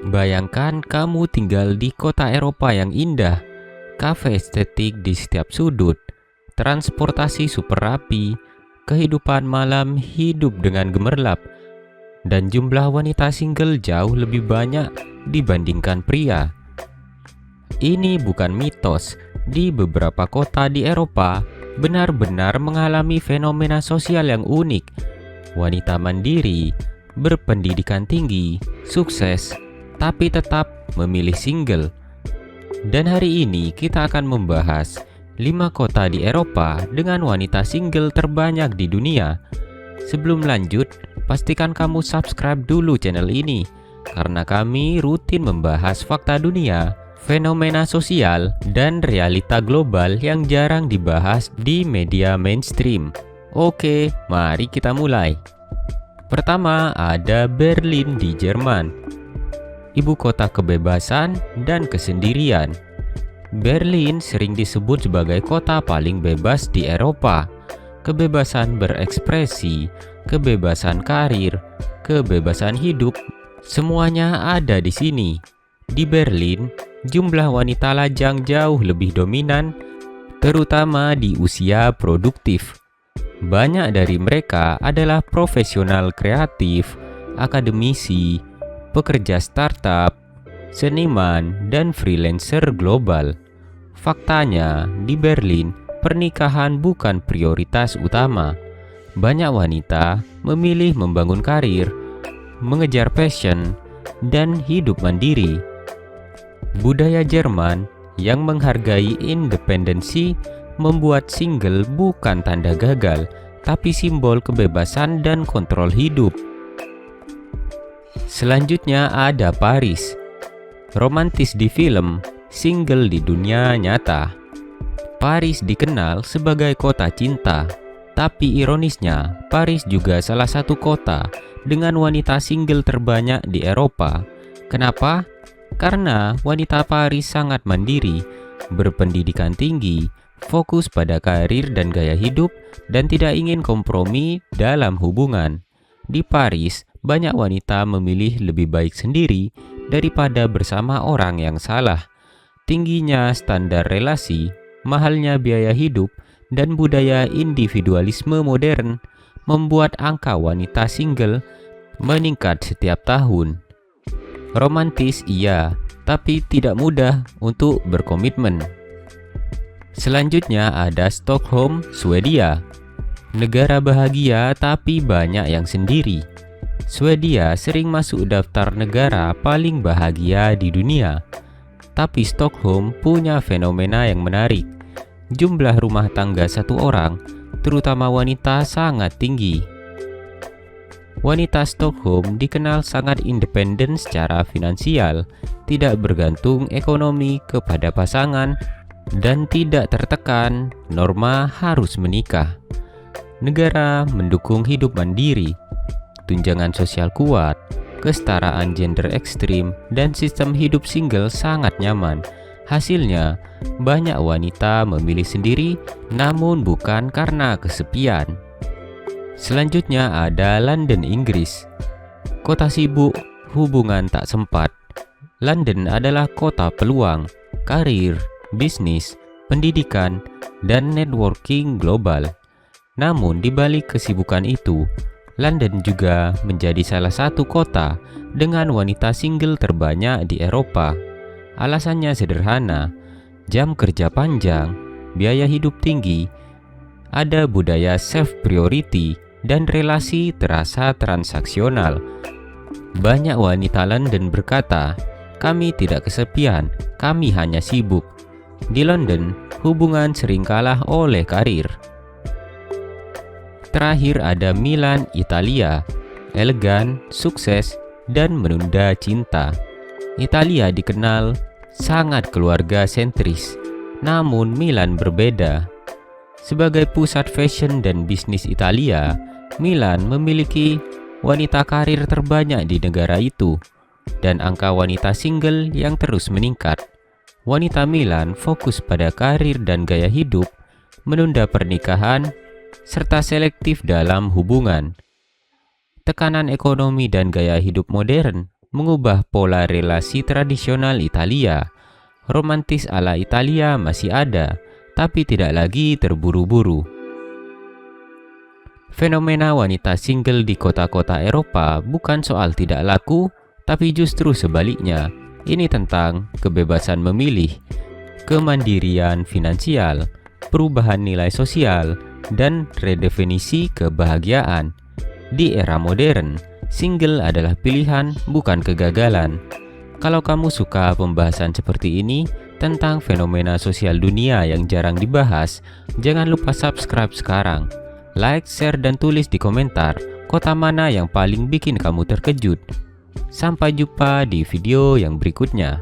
Bayangkan kamu tinggal di kota Eropa yang indah, kafe estetik di setiap sudut, transportasi super rapi, kehidupan malam hidup dengan gemerlap, dan jumlah wanita single jauh lebih banyak dibandingkan pria. Ini bukan mitos. Di beberapa kota di Eropa benar-benar mengalami fenomena sosial yang unik. Wanita mandiri, berpendidikan tinggi, sukses, tapi tetap memilih single. Dan hari ini kita akan membahas 5 kota di Eropa dengan wanita single terbanyak di dunia. Sebelum lanjut, pastikan kamu subscribe dulu channel ini, karena kami rutin membahas fakta dunia, fenomena sosial, dan realita global yang jarang dibahas di media mainstream. Oke, mari kita mulai. Pertama, ada Berlin di Jerman, ibu kota kebebasan dan kesendirian. Berlin sering disebut sebagai kota paling bebas di Eropa. Kebebasan berekspresi, kebebasan karir, kebebasan hidup, semuanya ada di sini. Di Berlin, jumlah wanita lajang jauh lebih dominan, terutama di usia produktif. Banyak dari mereka adalah profesional kreatif, akademisi, pekerja startup, seniman, dan freelancer global. Faktanya, di Berlin, pernikahan bukan prioritas utama. Banyak wanita memilih membangun karir, mengejar passion, dan hidup mandiri. Budaya Jerman yang menghargai independensi membuat single bukan tanda gagal, tapi simbol kebebasan dan kontrol hidup. Selanjutnya ada Paris. Romantis di film, single di dunia nyata. Paris dikenal sebagai kota cinta, tapi ironisnya Paris juga salah satu kota dengan wanita single terbanyak di Eropa. Kenapa? Karena wanita Paris sangat mandiri, berpendidikan tinggi, fokus pada karir dan gaya hidup, dan tidak ingin kompromi dalam hubungan. Di Paris, banyak wanita memilih lebih baik sendiri daripada bersama orang yang salah. Tingginya standar relasi, mahalnya biaya hidup, dan budaya individualisme modern membuat angka wanita single meningkat setiap tahun. Romantis iya, tapi tidak mudah untuk berkomitmen. Selanjutnya ada Stockholm, Swedia. Negara bahagia tapi banyak yang sendiri. Swedia sering masuk daftar negara paling bahagia di dunia. Tapi Stockholm punya fenomena yang menarik. Jumlah rumah tangga satu orang, terutama wanita, sangat tinggi. Wanita Stockholm dikenal sangat independen secara finansial, tidak bergantung ekonomi kepada pasangan, dan tidak tertekan norma harus menikah. Negara mendukung hidup mandiri, tunjangan sosial kuat, kesetaraan gender ekstrim, dan sistem hidup single sangat nyaman. Hasilnya, banyak wanita memilih sendiri, namun bukan karena kesepian. Selanjutnya ada London, Inggris. Kota sibuk, hubungan tak sempat. London adalah kota peluang, karir, bisnis, pendidikan, dan networking global. Namun di balik kesibukan itu, London juga menjadi salah satu kota dengan wanita single terbanyak di Eropa. Alasannya sederhana, jam kerja panjang, biaya hidup tinggi, ada budaya self-priority, dan relasi terasa transaksional. Banyak wanita London berkata, "Kami tidak kesepian, kami hanya sibuk." Di London, hubungan sering kalah oleh karir. Terakhir ada Milan, Italia. Elegan, sukses, dan menunda cinta. Italia dikenal sangat keluarga sentris, namun Milan berbeda. Sebagai pusat fashion dan bisnis Italia, Milan memiliki wanita karir terbanyak di negara itu, dan angka wanita single yang terus meningkat. Wanita Milan fokus pada karir dan gaya hidup, menunda pernikahan, serta selektif dalam hubungan. Tekanan ekonomi dan gaya hidup modern mengubah pola relasi tradisional Italia. Romantis ala Italia masih ada, tapi tidak lagi terburu-buru. Fenomena wanita single di kota-kota Eropa bukan soal tidak laku, tapi justru sebaliknya. Ini tentang kebebasan memilih, kemandirian finansial, perubahan nilai sosial, dan redefinisi kebahagiaan. Di era modern, single adalah pilihan, bukan kegagalan. Kalau kamu suka pembahasan seperti ini tentang fenomena sosial dunia yang jarang dibahas, jangan lupa subscribe sekarang. Like, share, dan tulis di komentar kota mana yang paling bikin kamu terkejut. Sampai jumpa di video yang berikutnya.